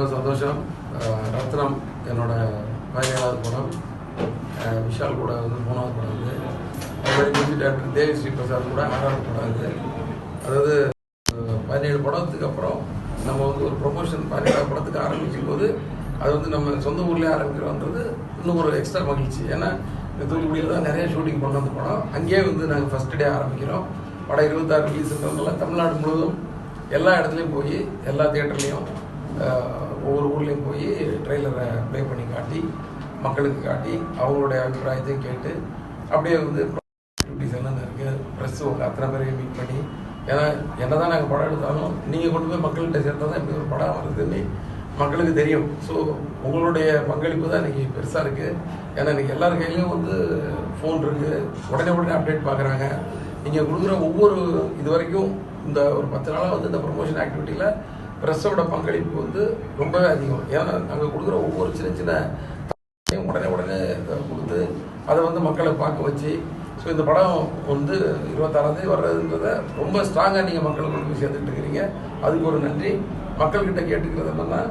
ரொம்ப சந்தோஷம். ரத்னம் என்னோட 17வது படம், விஷால் கூட வந்து 3வது படம் வந்து, அதுமாதிரி மியூசிக் டைரக்டர் தேவி ஸ்ரீ பிரசாத் கூட 6வது படம் இது. அதாவது 17 படத்துக்கு அப்புறம் நம்ம வந்து ஒரு ப்ரொமோஷன் 17வது படத்துக்கு ஆரம்பிக்கும் போது அது வந்து நம்ம சொந்த ஊர்லேயே ஆரம்பிக்கிறோன்றது இன்னும் ஒரு எக்ஸ்ட்ரா மகிழ்ச்சி. ஏன்னா தூத்துக்குடியில் தான் நிறைய ஷூட்டிங் பண்ண அந்த படம், அங்கேயே வந்து நாங்கள் ஃபஸ்ட் டே ஆரம்பிக்கிறோம். படம் 26 ரிலீஸ்ன்றதுனால தமிழ்நாடு முழுவதும் எல்லா இடத்துலையும் போய் எல்லா தியேட்டர்லேயும் ஒவ்வொரு ஊர்லேயும் போய் ட்ரெய்லரை ப்ளே பண்ணி காட்டி மக்களுக்கு காட்டி அவங்களுடைய அபிப்பிராயத்தையும் கேட்டு அப்படியே வந்து ஆக்டிவிட்டிஸ் என்னென்ன இருக்குது, ப்ரெஸ்ஸு உங்கள் அத்தனை பேரையும் மீட் பண்ணி, ஏன்னா என்ன தான் நாங்கள் படம் எடுத்தாலும் நீங்கள் கொண்டு போய் மக்கள்கிட்ட சேர்த்தா தான் இப்படி ஒரு படம் வருதுன்னு மக்களுக்கு தெரியும். ஸோ உங்களுடைய பங்களிப்பு தான் இன்றைக்கி பெருசாக இருக்குது. ஏன்னா இன்றைக்கி எல்லார் கையிலையும் வந்து ஃபோன் இருக்குது, உடனே அப்டேட் பார்க்குறாங்க. நீங்கள் கொடுக்குற ஒவ்வொரு இது வரைக்கும் இந்த ஒரு 10 நாளாக வந்து இந்த ப்ரொமோஷன் ஆக்டிவிட்டியில் ப்ரெஸ்ஸோட பங்களிப்பு வந்து ரொம்பவே அதிகம். ஏன்னா நாங்கள் கொடுக்குற ஒவ்வொரு சின்ன உடனே கொடுத்து அதை வந்து மக்களை பார்க்க வச்சு, ஸோ இந்த படம் வந்து 26ஆந்தேதி வர்றதுன்றதை ரொம்ப ஸ்ட்ராங்காக நீங்கள் மக்களுக்கு கொண்டு போய் சேர்த்துட்டு இருக்கிறீங்க. அதுக்கு ஒரு நன்றி. மக்கள்கிட்ட கேட்டுக்கிறது என்னென்னா,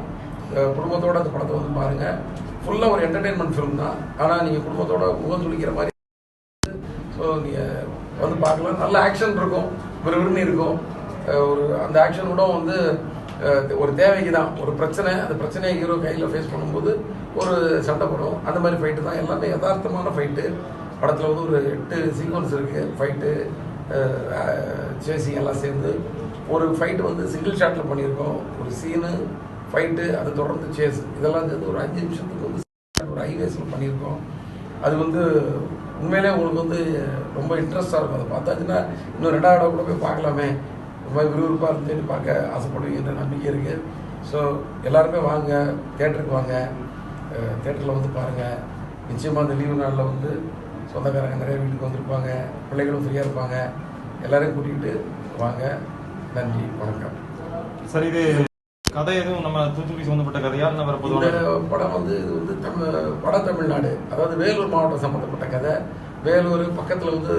குடும்பத்தோடு அந்த படத்தை வந்து பாருங்கள். ஃபுல்லாக ஒரு என்டர்டெயின்மெண்ட் ஃபிலிம் தான், ஆனால் நீங்கள் குடும்பத்தோட முகம் துளிக்கிற மாதிரி ஸோ நீங்கள் வந்து பார்க்கலாம். நல்ல ஆக்ஷன் இருக்கும், விறுவிறுன்னு இருக்கும். ஒரு அந்த ஆக்ஷன் கூட வந்து ஒரு தேவைக்கு தான், ஒரு பிரச்சனை, அந்த பிரச்சனையை ஹீரோ கையில் ஃபேஸ் பண்ணும்போது ஒரு சண்டை வரும். அந்த மாதிரி ஃபைட்டு தான், எல்லாமே யதார்த்தமான ஃபைட்டு. படத்தில் வந்து ஒரு 8 சீக்வன்ஸ் இருக்குது. ஃபைட்டு, சேசிங் எல்லாம் சேர்ந்து ஒரு ஃபைட்டு வந்து சிங்கிள் ஷாட்டில் பண்ணியிருக்கோம். ஒரு சீனு, ஃபைட்டு, அதை தொடர்ந்து சேஸ், இதெல்லாம் சேர்ந்து ஒரு 5 நிமிஷத்துக்கு வந்து ஒரு ஹைவேஸில் பண்ணியிருக்கோம். அது வந்து உண்மையிலே உங்களுக்கு வந்து ரொம்ப இன்ட்ரெஸ்டாக இருக்கும். அதை பார்த்தாச்சுன்னா இன்னும் 2வது இடம் கூட போய் பார்க்கலாமே, ரொம்ப விறுவிறுப்பாக இருந்து பார்க்க ஆசைப்படுவீங்கன்ற நம்பிக்கை இருக்குது. ஸோ எல்லாருமே வாங்க, தேட்டருக்கு வாங்க, தேட்டரில் வந்து பாருங்கள். நிச்சயமாக அந்த லீவு நாளில் வந்து சொந்தக்காரங்க நிறைய வீட்டுக்கு வந்திருப்பாங்க, பிள்ளைகளும் ஃப்ரீயாக இருப்பாங்க. எல்லோரையும் கூட்டிகிட்டு வாங்க. நன்றி, வணக்கம். சரி, இது கதை எதுவும் நம்ம தூத்துக்குடி சம்மந்தப்பட்ட கதையா? இந்த படம் வந்து இது வந்து வட தமிழ்நாடு, அதாவது வேலூர் மாவட்டம் சம்மந்தப்பட்ட கதை. வேலூர் பக்கத்தில் வந்து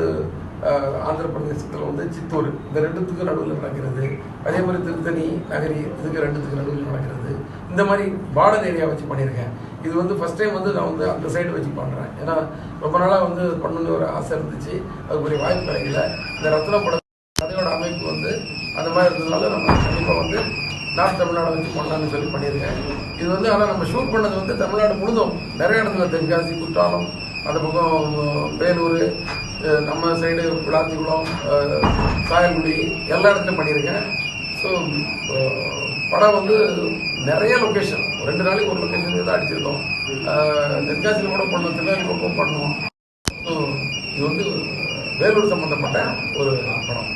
ஆந்திர பிரதேசத்தில் வந்து சித்தூர், இந்த 2த்துக்கும் நடுவில் நடக்கிறது. அதே மாதிரி திருத்தணி, நகரி, இதுக்கு 2த்துக்கு நடுவில் நடக்கிறது. இந்த மாதிரி பார்டர் ஏரியா வச்சு பண்ணியிருக்கேன். இது வந்து ஃபஸ்ட் டைம் வந்து நான் வந்து அந்த சைடு வச்சு பண்ணுறேன். ஏன்னா ரொம்ப நாளாக வந்து பண்ணணுன்னு ஒரு ஆசை இருந்துச்சு, அதுக்குரிய வாய்ப்பு கிடைக்கல. இந்த ரத்னம் படம் கதையோட அமைப்பு வந்து அந்த மாதிரி இருந்ததுனால நம்ம கண்டிப்பாக வந்து நார்த் தமிழ்நாடு வச்சு பண்ணலான்னு சொல்லி பண்ணியிருக்கேன். இது வந்து ஆனால் நம்ம ஷூட் பண்ணது வந்து தமிழ்நாடு முழுதும் நிறைய இடத்துல, தென்காசி, குற்றாலம், அந்த பக்கம் வேலூர், நம்ம சைடு விளாத்திக்குளம், சாயல்குடி, எல்லா இடத்துலையும் பண்ணியிருக்கேன். ஸோ படம் வந்து நிறைய லொக்கேஷன், 2 நாளைக்கு ஒரு லொக்கேஷன் தான் அடிச்சிருக்கோம். தென்காசியில் கூட பண்ணோம், திருநெல்வேலி பக்கம் பண்ணோம். ஸோ இது வந்து வேலூர் சம்மந்தப்பட்ட ஒரு படம்.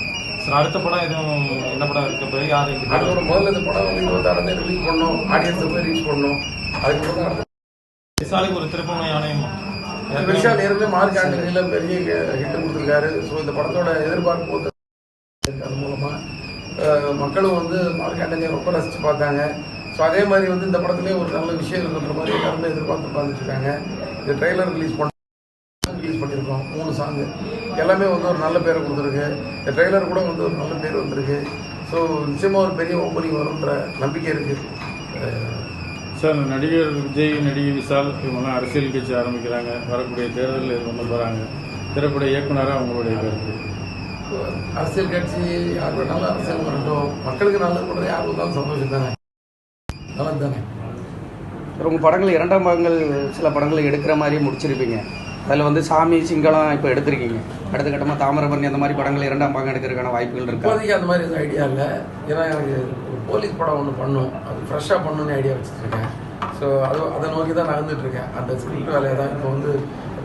அடுத்த படம் எதுவும் என்ன படம் இருக்கு? போய் அதோட முதல்ல இந்த படம் வந்து 26ஆந்தேதி ரிலீஸ் பண்ணோம், ஆடியன்ஸை போய் ரீச் பண்ணோம். அதுக்கப்புறம் அடுத்த விஷாலுக்கு ஒரு திருப்பணி ஆணையம். விஷால் ஏற்கனவே மார்க் ஆண்டனியில் பெரிய ஹிட் கொடுத்துருக்காரு. ஸோ இந்த படத்தோட எதிர்பார்ப்பு வந்து அது மூலமாக மக்களும் வந்து மார்க் ஆண்டனியை ரொம்ப ரசித்து பார்த்தாங்க. ஸோ அதே மாதிரி வந்து இந்த படத்துலேயே ஒரு நல்ல விஷயம் இருக்குன்ற மாதிரி எல்லாருமே எதிர்பார்த்து பார்த்துட்ருக்காங்க. இந்த ட்ரெய்லர் ரிலீஸ் பண்ணியிருக்கோம், 3 சாங்கு எல்லாமே வந்து ஒரு நல்ல பேரை கொடுத்துருக்கு. இந்த ட்ரெய்லர் கூட வந்து ஒரு நல்ல பேர் வந்திருக்கு. ஸோ நிச்சயமாக ஒரு பெரிய ஓப்பனிங் வரும்ன்ற நம்பிக்கை இருக்குது. சார், நடிகர் விஜய், நடிகை விஷால் இவங்கெல்லாம் அரசியல் கட்சி ஆரம்பிக்கிறாங்க, வரக்கூடிய தேர்தலில் இது கொண்டு போகிறாங்க. திரைப்பட இயக்குனராக அவங்களுடைய கருத்து? அரசியல் கட்சி யார் வேணாலும் அரசியல் பண்ணட்டும், மக்களுக்கு நல்லது பண்ணுறது யார் வந்தாலும் சந்தோஷம் தானே, நல்லது தானே. உங்கள் படங்கள் 2ஆம் பாகங்கள் சில படங்கள் எடுக்கிற மாதிரி முடிச்சிருப்பீங்க. அதில் வந்து சாமி, சிங்களம் இப்போ எடுத்திருக்கீங்க. அடுத்த கட்டமாக தாமிரபரணி, அந்த மாதிரி படங்கள் 2ஆம் பாகம் எடுக்கிறதுக்கான வாய்ப்புகள் இருக்குது? இப்போதைக்கு அந்த மாதிரி ஐடியா இல்லை. ஏன்னா எனக்கு ஒரு போலீஸ் படம் ஒன்று பண்ணும், அது ஃப்ரெஷ்ஷாக பண்ணணுன்னு ஐடியா வச்சுருக்கேன். ஸோ அதை நோக்கி தான் நடந்துகிட்ருக்கேன். அந்த ஸ்கிரிப்ட் வேலையை தான் இப்போ வந்து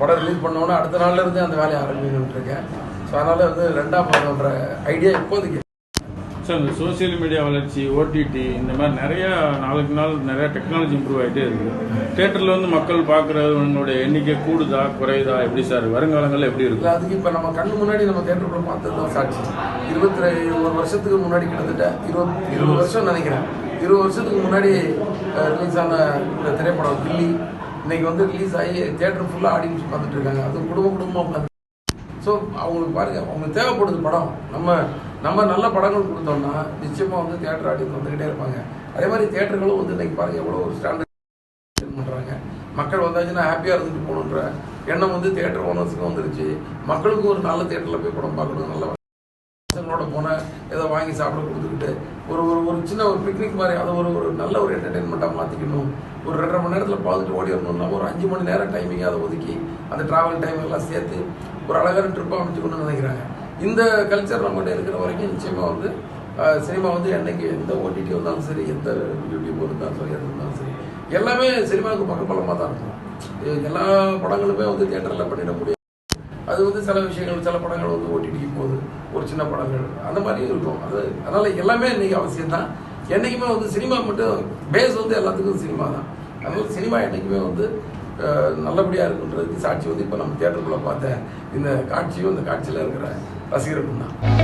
படம் ரிலீஸ் பண்ணோன்னா அடுத்த நாள்லேருந்து அந்த வேலையை ஆரம்பிக்கணுன்ட்ருக்கேன். ஸோ அதனால் வந்து 2ஆம் பாகம்ன்ற ஐடியா இப்போதைக்கு. சார், இந்த சோசியல் மீடியா வளர்ச்சி, ஓடிடி, இந்த மாதிரி நிறையா நாளுக்கு நாள் நிறையா டெக்னாலஜி இம்ப்ரூவ் ஆகிட்டே இருக்குது. தேட்டரில் வந்து மக்கள் பார்க்குறவங்களுடைய எண்ணிக்கை கூடுதா குறையுதா, எப்படி சார் வருங்காலங்களில் எப்படி இருக்குது? அதுக்கு இப்போ நம்ம கண்ணு முன்னாடி நம்ம தேட்டருக்குள்ள பார்த்தது தான் சாட்சி. 21 வருஷத்துக்கு முன்னாடி, கிட்டத்தட்ட 20 வருஷம் நினைக்கிறேன், 20 வருஷத்துக்கு முன்னாடி ரிலீஸ் ஆன இந்த திரைப்படம் கில்லி இன்னைக்கு வந்து ரிலீஸ் ஆகி தேட்டர் ஃபுல்லாக ஆடியன்ஸ் பார்த்துட்டு இருக்காங்க. அதுவும் குடும்பமாக. ஸோ அவங்களுக்கு பாருங்கள், அவங்களுக்கு தேவைப்படுது படம். நம்ம நல்ல படங்கள் கொடுத்தோம்னா நிச்சயமாக வந்து தியேட்டர் ஆடியன்ஸ் வந்துக்கிட்டே இருப்பாங்க. அதே மாதிரி தியேட்டர்களும் வந்து இன்னைக்கு பாருங்கள் எவ்வளோ ஒரு ஸ்டாண்டர்ட் பண்ணுறாங்க. மக்கள் வந்தாச்சுன்னா ஹாப்பியாக இருந்துட்டு போகணுன்ற எண்ணம் வந்து தியேட்டர் ஓனர்ஸுக்கும் வந்துருச்சு. மக்களுக்கும் ஒரு நல்ல தியேட்டரில் போய் படம் பார்க்கணும், நல்ல பசங்களோட போனால் ஏதோ வாங்கி சாப்பிட கொடுத்துக்கிட்டு ஒரு ஒரு ஒரு சின்ன ஒரு பிக்னிக் மாதிரி அதை ஒரு நல்ல ஒரு என்டர்டெயின்மெண்ட்டாக மாற்றிக்கணும். ஒரு 2.5 மணி நேரத்தில் பார்த்துட்டு ஓடி வரணும்னா ஒரு 5 மணி நேரம் டைமிங் அதை ஒதுக்கி அந்த ட்ராவல் டைம் எல்லாம் சேர்த்து ஒரு அழகான ட்ரிப்பாக அமைச்சுக்கணும்னு நினைக்கிறாங்க. இந்த கல்ச்சர் நம்மகிட்ட இருக்கிற வரைக்கும் நிச்சயமாக வந்து சினிமா வந்து என்னைக்கு எந்த ஓடிடி வந்தாலும் சரி, எந்த யூடியூப் இருந்தாலும் சரி, எது இருந்தாலும் சரி, எல்லாமே சினிமாவுக்கு பக்கபலமாக தான் இருக்கும். எல்லா படங்களுமே வந்து தியேட்டரில் பண்ணிட முடியும். அது வந்து சில விஷயங்கள், சில படங்கள் வந்து ஓடிடிக்கு போகுது, ஒரு சின்ன படங்கள் அந்த மாதிரியும் இருக்கும். அதனால் எல்லாமே இன்றைக்கி அவசியம்தான். என்றைக்குமே வந்து சினிமா மட்டும் பேஸ் வந்து எல்லாத்துக்கும் சினிமா தான். அதனால் சினிமா என்றைக்குமே வந்து நல்லபடியாக இருக்குன்றதுக்கு சாட்சி வந்து இப்போ நம்ம தியேட்டருக்குள்ளே பார்த்த இந்த காட்சியும் இந்த காட்சியில் இருக்கிற ரசிகர்களும் தான்.